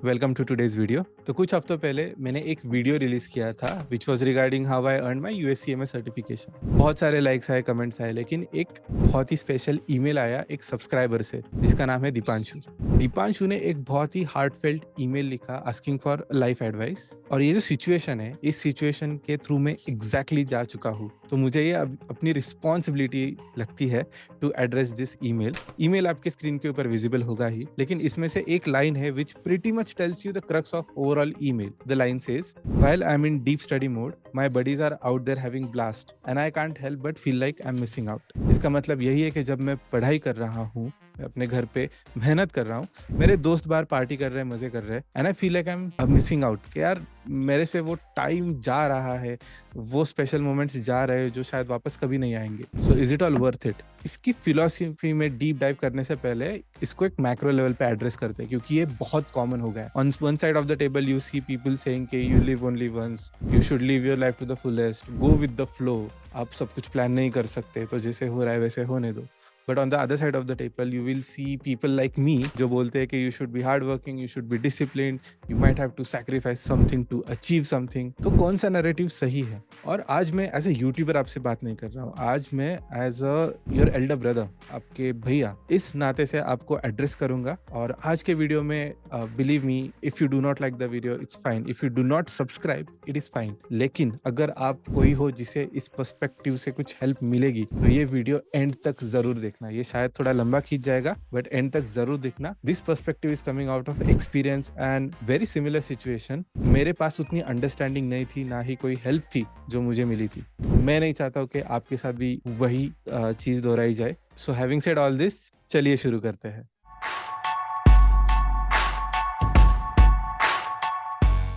Welcome to today's video. तो कुछ हफ्तों पहले मैंने एक वीडियो रिलीज किया था which was regarding how I earn my USCMS certification. बहुत सारे लाइक्स आए, कमेंट्स आए, लेकिन एक बहुत ही स्पेशल ईमेल आया एक सब्सक्राइबर से जिसका नाम है दीपांशु। दीपांशु ने एक बहुत ही हार्टफेल्ट ईमेल लिखा आस्किंग फॉर लाइफ एडवाइस। और ये जो सिचुएशन है, इस सिचुएशन के थ्रू मैं एग्जैक्टली जा चुका हूँ, तो मुझे ये अपनी रिस्पॉन्सिबिलिटी लगती है to address this email. Email आपके स्क्रीन के ऊपर विजिबल होगा ही, लेकिन इसमें से एक लाइन है which pretty much tells you the crux of overall email. The line says, while I'm in deep study mode, my buddies are out there having blast and I can't help but feel like I'm missing out. इसका मतलब यही है कि जब मैं पढ़ाई कर रहा हूँ, अपने घर पे मेहनत कर रहा हूँ, मेरे दोस्त बाहर पार्टी कर रहे हैं, मजे कर रहे हैं, and I feel like I am missing out कि यार मेरे से वो टाइम जा रहा है, वो स्पेशल मोमेंट्स जा रहे हैं जो शायद वापस कभी नहीं आएंगे। So is it all worth it? इसकी फिलॉसफी में डीप डाइव करने से पहले इसको एक मैक्रो लेवल पे एड्रेस करते हैं, क्योंकि ये बहुत कॉमन हो गया है। On one side of the table you see people saying कि you live only once, you should live your life to the fullest, go with the flow. आप सब कुछ प्लान नहीं कर सकते, तो जैसे हो रहा है वैसे होने दो। But on the other side of the table you will see people like me जो बोलते हैं कि you should be hard working, you should be disciplined, you might have to sacrifice something to achieve something. तो कौन सा narrative सही है? और आज मैं एज ए यूट्यूबर आपसे बात नहीं कर रहा हूँ, आज मैं as a your elder brother, आपके भैया, इस नाते से आपको एड्रेस करूंगा। और आज के वीडियो में believe me, if you do not like the video it's fine, if you do not subscribe it is fine. लेकिन अगर आप कोई हो जिसे इस पर्सपेक्टिव से कुछ हेल्प मिलेगी, तो ये वीडियो एंड तक जरूर देखना। ये शायद थोड़ा लंबा खींच जाएगा, बट एंड तक जरूर देखना। This perspective is coming out of experience and very similar situation. मेरे पास उतनी अंडरस्टैंडिंग नहीं थी, ना ही कोई हेल्प थी जो मुझे मिली थी। मैं नहीं चाहता हूँ कि आपके साथ भी वही चीज दोहराई जाए। So having said all this, चलिए शुरू करते हैं।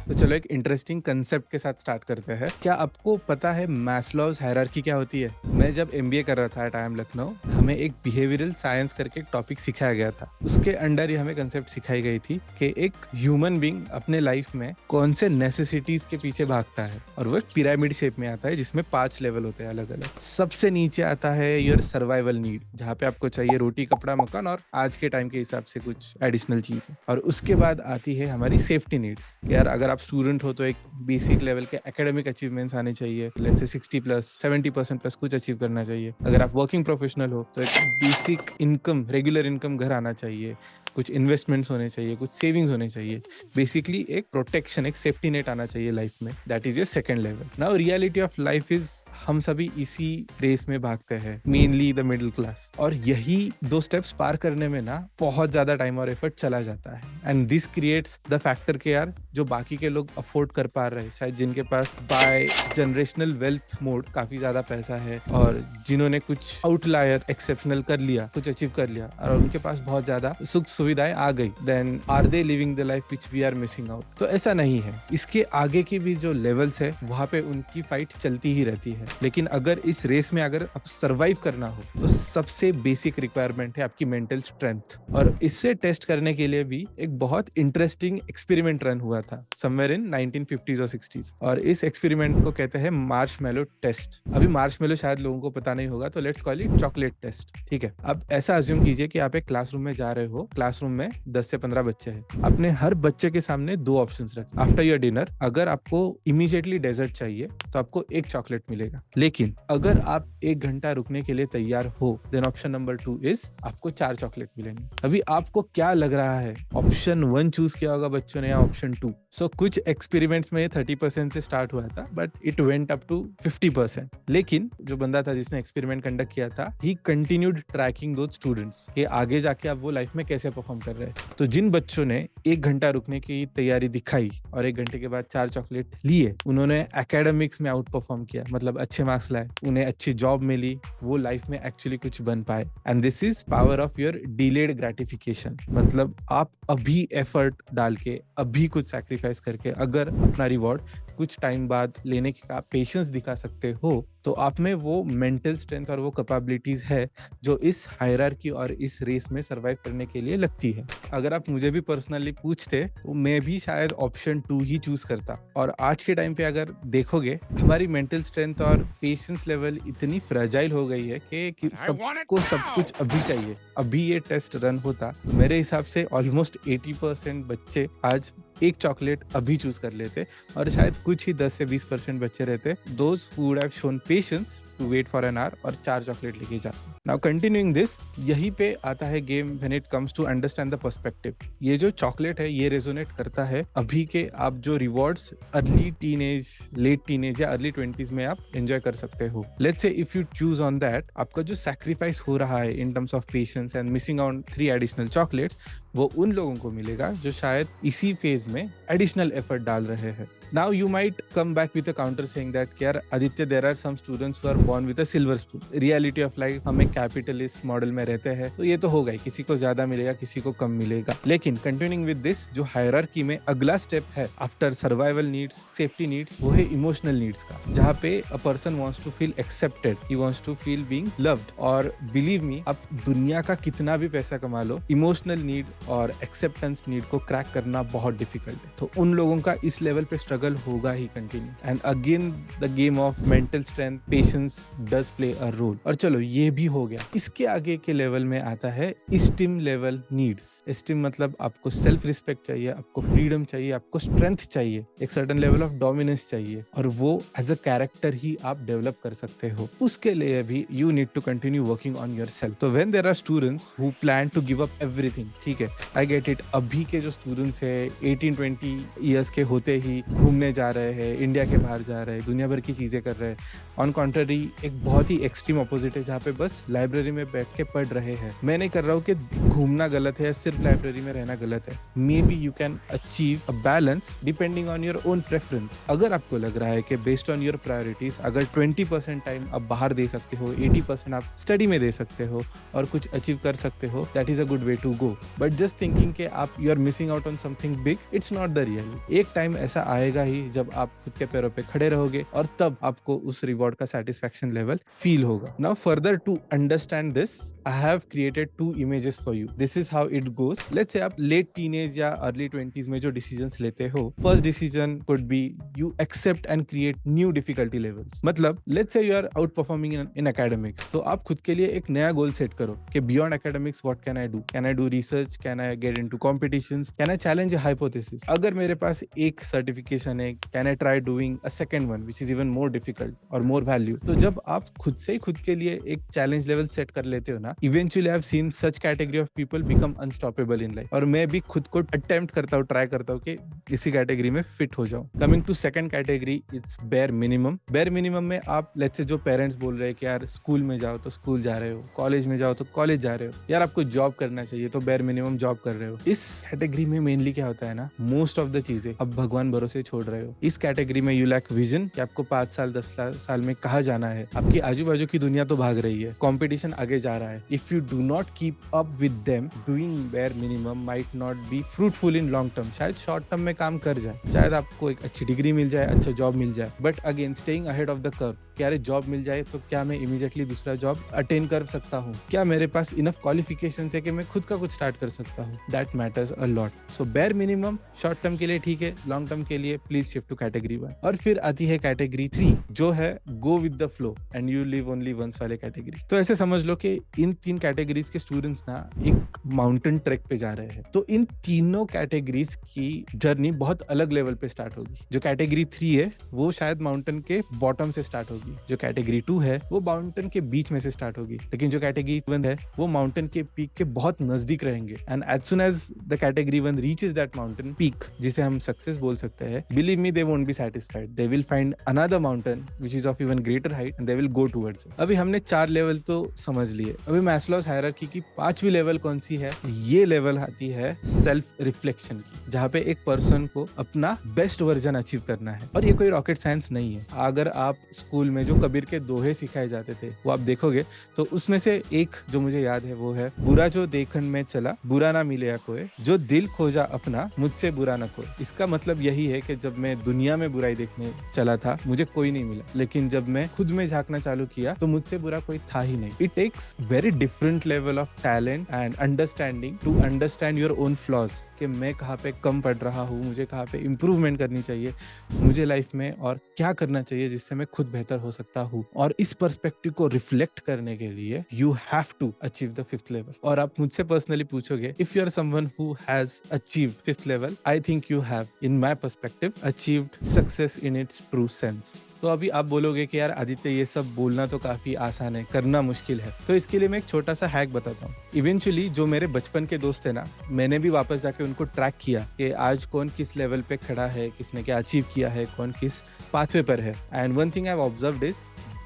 तो चलो एक इंटरेस्टिंग कंसेप्ट के साथ स्टार्ट करते हैं। क्या आपको पता है मैस्लोव्स हायरार्की क्या होती है? मैं जब एमबीए कर रहा था एट IIM लखनऊ, हमें एक बिहेवियरल साइंस करके एक टॉपिक सिखाया गया था। उसके अंडर ही हमें कंसेप्ट सिखाई गई थी कि एक ह्यूमन बीइंग अपने लाइफ में कौन से नेसेसिटीज के पीछे भागता है, और वो एक पिरामिड शेप में आता है जिसमें 5 लेवल होते हैं अलग अलग। सबसे नीचे आता है योर सर्वाइवल नीड, जहाँ पे आपको चाहिए रोटी, कपड़ा, मकान और आज के टाइम के हिसाब से कुछ एडिशनल चीज है। और उसके बाद आती है हमारी सेफ्टी नीड्स, यार अगर आप स्टूडेंट हो तो एक बेसिक लेवल के एकेडमिक अचीवमेंट्स आने चाहिए, लेट्स से 60+, 70% प्लस कुछ अचीव करना चाहिए। अगर आप वर्किंग प्रोफेशनल हो तो एक बेसिक इनकम, रेगुलर इनकम घर आना चाहिए, कुछ इन्वेस्टमेंट्स होने चाहिए, कुछ सेविंग्स होने चाहिए। बेसिकली एक प्रोटेक्शन, एक सेफ्टी नेट आना चाहिए लाइफ में। That is your second level. Now reality of life is हम सभी इसी रेस में भागते हैं, मेनली द मिडिल क्लास। और यही 2 स्टेप्स पार करने में ना बहुत ज्यादा टाइम और एफर्ट चला जाता है। And this creates the factor के यार जो बाकी के लोग अफोर्ड कर पा रहे हैं, शायद जिनके पास बाय जनरेशनल वेल्थ मोड काफी ज्यादा पैसा है, और जिन्होंने कुछ आउटलायर एक्सेप्शनल कर लिया, कुछ अचीव कर लिया, और उनके पास बहुत ज्यादा सुख सुविधाएं आ गई, then are they living the life which we are missing out? तो ऐसा नहीं है। इसके आगे की भी जो लेवल्स है वहां पे उनकी फाइट चलती ही रहती है। लेकिन अगर इस रेस में अगर आप सर्वाइव करना हो तो सबसे बेसिक रिक्वायरमेंट है आपकी मेंटल स्ट्रेंथ। और इससे टेस्ट करने के लिए भी एक बहुत इंटरेस्टिंग एक्सपेरिमेंट रन हुआ था समवेयर इन 1950s और 60s, और इस एक्सपेरिमेंट को कहते हैं मार्शमैलो टेस्ट। अभी मार्शमैलो शायद लोगों को पता नहीं होगा, तो let's call it chocolate test. ठीक है, अब ऐसा अज्यूम कीजिए कि आप एक क्लासरूम में जा रहे हो, क्लासरूम में 10 से 15 बच्चे हैं। आपने हर बच्चे के सामने 2 ऑप्शंस रखे। आफ्टर योर डिनर अगर आपको इमीडिएटली डेजर्ट चाहिए तो आपको एक चॉकलेट मिलेगा, लेकिन अगर आप 1 घंटा रुकने के लिए तैयार हो, देन ऑप्शन नंबर 2 इज आपको 4 चॉकलेट मिलेंगे। अभी आपको क्या लग रहा है, ऑप्शन 1 चूज किया होगा बच्चों ने या ऑप्शन 2? सो कुछ एक्सपेरिमेंट्स में ये 30% से स्टार्ट हुआ था, but it went up to 50%। लेकिन जो बंदा था जिसने एक्सपेरिमेंट कंडक्ट किया था, he continued tracking those students कि आगे जाके अब वो लाइफ में कैसे परफॉर्म कर रहे हैं। तो जिन बच्चों ने 1 घंटा रुकने की तैयारी दिखाई और 1 घंटे के बाद 4 चॉकलेट लिए, उन्होंने एकेडमिक्स में आउट परफॉर्म किया, मतलब अच्छे मार्क्स लाए, उन्हें अच्छी जॉब मिली, वो लाइफ में एक्चुअली कुछ बन पाए। And this is power of your delayed gratification. मतलब आप अभी एफर्ट डाल के, अभी कुछ सैक्रिफाइस करके अगर अपना रिवॉर्ड कुछ टाइम बाद लेने का पेशेंस दिखा सकते हो, तो आप में वो मेंटल स्ट्रेंथ और वो कैपेबिलिटीज है जो इस हायरार्की और इस रेस में सर्वाइव करने के लिए लगती है। अगर आप मुझे भी पर्सनली पूछते तो मैं भी शायद ऑप्शन 2 ही चूज करता। और आज के टाइम पे अगर देखोगे, हमारी मेंटल स्ट्रेंथ और पेशेंस लेवल इतनी फ्रेजाइल हो गई है कि सबको सब कुछ अभी चाहिए। अभी ये टेस्ट रन होता, मेरे हिसाब से ऑलमोस्ट 80% बच्चे आज एक चॉकलेट अभी चूज कर लेते, और शायद कुछ ही 10 से 20% बच्चे रहते those who would have shown patience to wait for an hour और 4 चॉकलेट लेके जाते। नाउ कंटिन्यूइंग दिस, यही पे आता है game when it comes to understand the perspective. ये जो चॉकलेट है ये रेजोनेट करता है अभी के आप जो rewards early teenage, late teenage या अर्ली 20s में आप एंजॉय कर सकते हो। Let's say if you choose on that, आपका जो सैक्रिफाइस हो रहा है in terms of patience and missing out 3 additional chocolates, वो उन लोगों को मिलेगा जो शायद इसी फेज में एडिशनल एफर्ट डाल रहे हैं। Now you might come back with a counter saying that यार Aditya, there are some students who are born with a silver spoon. Reality of life, हम एक कैपिटलिस्ट मॉडल में रहते हैं, तो ये तो होगा ही, किसी को ज्यादा मिलेगा, किसी को कम मिलेगा। लेकिन कंटिन्यूइंग विद दिस, जो हायरार्की में अगला स्टेप है after survival needs, safety needs, वो है इमोशनल नीड्स का, जहाँ पे a person wants to feel accepted, he wants to feel being loved. और बिलीव मी, आप दुनिया का कितना भी पैसा कमा लो, इमोशनल नीड और एक्सेप्टेंस नीड को क्रैक करना बहुत डिफिकल्ट है। तो उन लोगों का इस लेवल पे स्ट्रगल होगा ही continue. And again the game of mental strength, patience does play a role. और चलो ये भी हो गया, इसके आगे के लेवल में आता है एस्टीम लेवल नीड्स। एस्टीम मतलब आपको सेल्फ रिस्पेक्ट चाहिए, आपको फ्रीडम चाहिए, आपको स्ट्रेंथ चाहिए, एक सर्टेन लेवल ऑफ डोमिनेंस चाहिए, और वो एज अ कैरेक्टर ही आप डेवलप कर सकते हो। उसके लिए भी you need to continue working on yourself. तो when there are students who plan to give up everything, ठीक है, आई गेट इट, अभी के जो स्टूडेंट्स है 18-20 ईयर्स के होते ही घूमने जा रहे हैं, इंडिया के बाहर जा रहे हैं, दुनिया भर की चीजें कर रहे हैं। ऑन कॉन्ट्ररी एक बहुत ही एक्सट्रीम अपोजिट है, जहाँ पे बस लाइब्रेरी में बैठ के पढ़ रहे हैं। मैं नहीं कर रहा हूँ कि घूमना गलत है, सिर्फ लाइब्रेरी में रहना गलत है। May be you can achieve a balance depending on your own preference. अगर आपको लग रहा है कि बेस्ड ऑन योर प्रायोरिटीज, अगर 20% टाइम आप बाहर दे सकते हो, 80% आप स्टडी में दे सकते हो और कुछ अचीव कर सकते हो, that is a good way to go. But just thinking कि आप you are missing out on something big, it's not the real. एक टाइम ऐसा आएगा ही जब आप खुद के पैरों पे खड़े रहोगे, और तब आपको उस रिवॉर्ड का सेटिस्फैक्शन लेवल फील होगा। Now further to understand this, I have created 2 images for you. This is how it goes. Let's say आप लेट टीनेज या अर्ली 20s में जो डिसीजंस लेते हो, first decision could be you accept and create new difficulty levels. मतलब let's say you are outperforming in academics, तो आप खुद के लिए एक नया गोल सेट करो कि beyond academics what can I do? Can I do research? Can I get into competitions? Can I challenge a hypothesis? अगर मेरे पास एक सर्टिफिकेशन है, can I try doing a second one which is even more difficult और more value? तो जब आप खुद से ही खुद के लिए एक चैलेंज लेवल सेट कर लेते हो ना, eventually I have seen such category of people become unstoppable in life. और मैं भी खुद को अटेम्प्ट करता हूँ, ट्राई करता हूँ कि इसी कैटेगरी में फिट हो जाऊं। Coming to second category, it's bare minimum. Bare minimum में आप लेट्स से जो पेरेंट्स बोल रहे हैं कि यार स्कूल में जाओ तो स्कूल जा रहे हो, कॉलेज में जाओ तो कॉलेज जा रहे हो, यार आपको जॉब करना चाहिए तो बेयर मिनिमम जॉब कर रहे हो। इस कैटेगरी में मेनली क्या होता है ना, मोस्ट ऑफ द चीजें अब भगवान भरोसे छोड़ रहे हो। इस कैटेगरी में यू लैक विजन कि आपको 5 साल 10 साल में कहाँ जाना है। आपकी आजू बाजू की दुनिया तो भाग रही है, कंपटीशन आगे जा रहा है। If you do not keep up with them, doing bare minimum might not be fruitful in long term. शायद शॉर्ट टर्म में काम कर जाए, शायद आपको एक अच्छी डिग्री मिल जाए, अच्छा जॉब मिल जाए, but again staying ahead of the curve. क्या रे जॉब मिल जाए तो क्या मैं इमीडिएटली दूसरा जॉब अटेन कर सकता हूँ? क्या मेरे पास इनफ क्वालिफिकेशन है कि मैं खुद का कुछ स्टार्ट कर सकता हूँ? That matters a lot. So bare minimum short term के लिए ठीक है, लॉन्ग टर्म के लिए प्लीज शिफ्ट टू कैटेगरी 1। और फिर आती है कैटेगरी 3, जो है go with the flow and you live only once वाले कैटेगरी। तो ऐसे समझ लो कि इन 3 कैटेगरीज के स्टूडेंट्स ना एक माउंटेन ट्रैक पे जा रहे हैं। तो इन तीनों कैटेगरीज की जर्नी बहुत अलग लेवल पे स्टार्ट होगी। जो कैटेगरी 3 है वो शायद माउंटेन के बॉटम से स्टार्ट होगी, जो कैटेगरी 2 है वो माउंटेन के बीच में से स्टार्ट होगी, लेकिन जो कैटेगरी 1 है वो माउंटेन के पीक के बहुत नजदीक रहेंगे। And as soon as the category 1 reaches that mountain peak, जिसे हम सक्सेस बोल सकते हैं, believe me they won't be satisfied, they will find another mountain which is of even greater height and they will go towards it. अभी हमने 4 level तो समझ लिए, अभी मैस्लोस हायरार्की की 5वीं लेवल कौन सी है? ये लेवल आती है सेल्फ रिफ्लेक्शन की, जहाँ पे एक पर्सन को अपना बेस्ट वर्जन अचीव करना है। और ये कोई रॉकेट साइंस नहीं है। अगर आप स्कूल में जो कबीर के दोहे सिखाए जाते थे वो आप देखोगे तो उसमें से एक जो मुझे याद है वो है, बुरा जो देखन में चला बुरा बुरा ना मिले या कोई, जो दिल खोजा अपना मुझसे बुरा ना कोई। इसका मतलब यही है कि जब मैं दुनिया में बुराई देखने चला था मुझे कोई नहीं मिला, लेकिन जब मैं खुद में झांकना चालू किया तो मुझसे बुरा कोई था ही नहीं। It takes very different level of talent and understanding to understand your own flaws, कि मैं कहाँ पे कम पढ़ रहा हूँ, मुझे कहाँ पे इम्प्रूवमेंट करनी चाहिए मुझे लाइफ में, और क्या करना चाहिए जिससे मैं खुद बेहतर हो सकता हूँ। और इस पर्सपेक्टिव को रिफ्लेक्ट करने के लिए you have to achieve the 5th level. और आप मुझसे पर्सनली पूछोगे, if you are someone who has achieved 5th level, I think you have in my perspective achieved success in its true sense. तो अभी आप बोलोगे कि यार आदित्य ये सब बोलना तो काफी आसान है, करना मुश्किल है। तो इसके लिए मैं एक छोटा सा हैक बताता हूँ। इवेंचुअली जो मेरे बचपन के दोस्त थे ना, मैंने भी वापस जाके उनको ट्रैक किया कि आज कौन किस लेवल पे खड़ा है, किसने क्या अचीव किया है, कौन किस पाथवे पर है। And one thing I have observed is,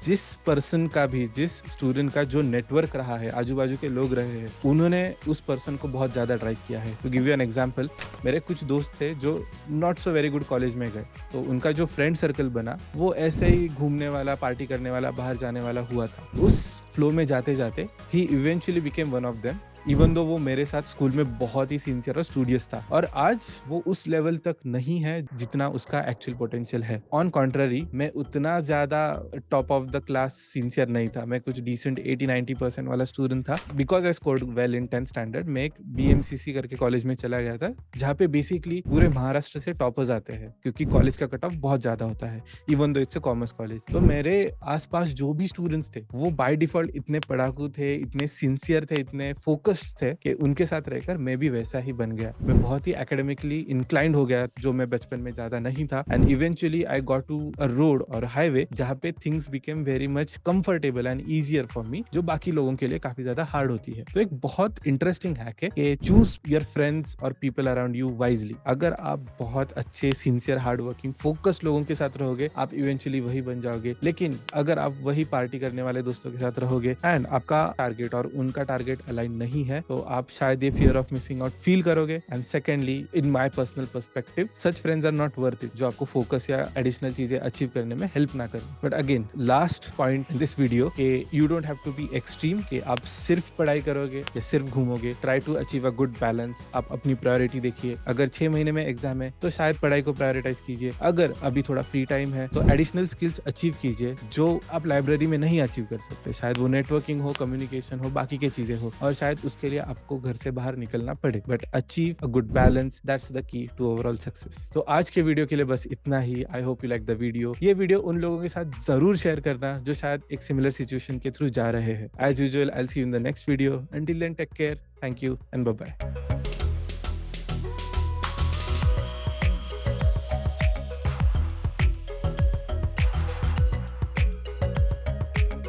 जिस पर्सन का भी, जिस स्टूडेंट का जो नेटवर्क रहा है, आजू बाजू के लोग रहे हैं, उन्होंने उस पर्सन को बहुत ज्यादा ड्राइव किया है। To give you an example, मेरे कुछ दोस्त थे जो not so very good college में गए, तो उनका जो फ्रेंड सर्कल बना वो ऐसे ही घूमने वाला, पार्टी करने वाला, बाहर जाने वाला हुआ था। उस फ्लो में जाते जाते ही eventually became one of them, even though वो मेरे साथ स्कूल में बहुत ही सिंसियर और स्टूडियस था। और आज वो उस लेवल तक नहीं है जितना उसका एक्चुअल पोटेंशियल है। ऑन कॉन्ट्ररी, मैं उतना ज्यादा top of the class sincere नहीं था, मैं कुछ डिसेंट 80-90% वाला स्टूडेंट था। Because I scored well in 10th standard, मैं एक BMCC करके कॉलेज में चला गया था, जहाँ पे बेसिकली पूरे महाराष्ट्र से टॉपर्स आते हैं, क्योंकि कॉलेज का कट ऑफ बहुत ज्यादा होता है, even though it's a commerce college. तो मेरे आसपास जो भी स्टूडेंट्स थे वो बाय डिफॉल्ट इतने पढ़ाकू थे, इतने सिंसियर थे, इतने फोकस्ड थे कि उनके साथ रहकर मैं भी वैसा ही बन गया। मैं बहुत ही एकेडमिकली इंक्लाइंड हो गया, जो मैं बचपन में ज्यादा नहीं था। And eventually I got to a road और हाईवे जहाँ पे things became very much comfortable and easier for me, जो बाकी लोगों के लिए काफी ज्यादा हार्ड होती है। तो एक बहुत इंटरेस्टिंग हैक है कि चूज योर फ्रेंड्स और पीपल अराउंड यू वाइजली। अगर आप बहुत अच्छे, सिंसियर, हार्ड वर्किंग, फोकस्ड लोगों के साथ रहोगे, आप इवेंचुअली वही बन जाओगे। लेकिन अगर आप वही पार्टी करने वाले दोस्तों के साथ रहोगे एंड आपका टारगेट और उनका टारगेट अलाइन नहीं है, तो आप शायद ये fear of missing out feel करोगे। And secondly, in my personal perspective, such friends are not worth it, जो आपको फोकस या एडिशनल चीजें अचीव करने में हेल्प ना करें। But again, last point in this video, कि you don't have to be extreme, कि आप सिर्फ पढ़ाई करोगे या सिर्फ घूमोगे। Try to achieve a good balance. आप अपनी प्रायोरिटी देखिए। अगर 6 महीने में एग्जाम है तो शायद पढ़ाई को प्रायोरिटाइज कीजिए। अगर अभी थोड़ा फ्री टाइम है तो एडिशनल स्किल्स अचीव कीजिए जो आप लाइब्रेरी में नहीं अचीव कर सकते। शायद वो नेटवर्किंग हो, कम्युनिकेशन हो, बाकी की चीजें हो, और शायद उसके लिए आपको घर से बाहर निकलना पड़े। But achieve a good balance, that's the key to overall success. तो आज के वीडियो के लिए बस इतना ही। I hope you like the video. ये वीडियो उन लोगों के साथ जरूर शेयर करना जो शायद एक सिमिलर सिचुएशन के थ्रू जा रहे हैं। As usual, I will see you in the next video. Until then, take care, thank you and bye bye.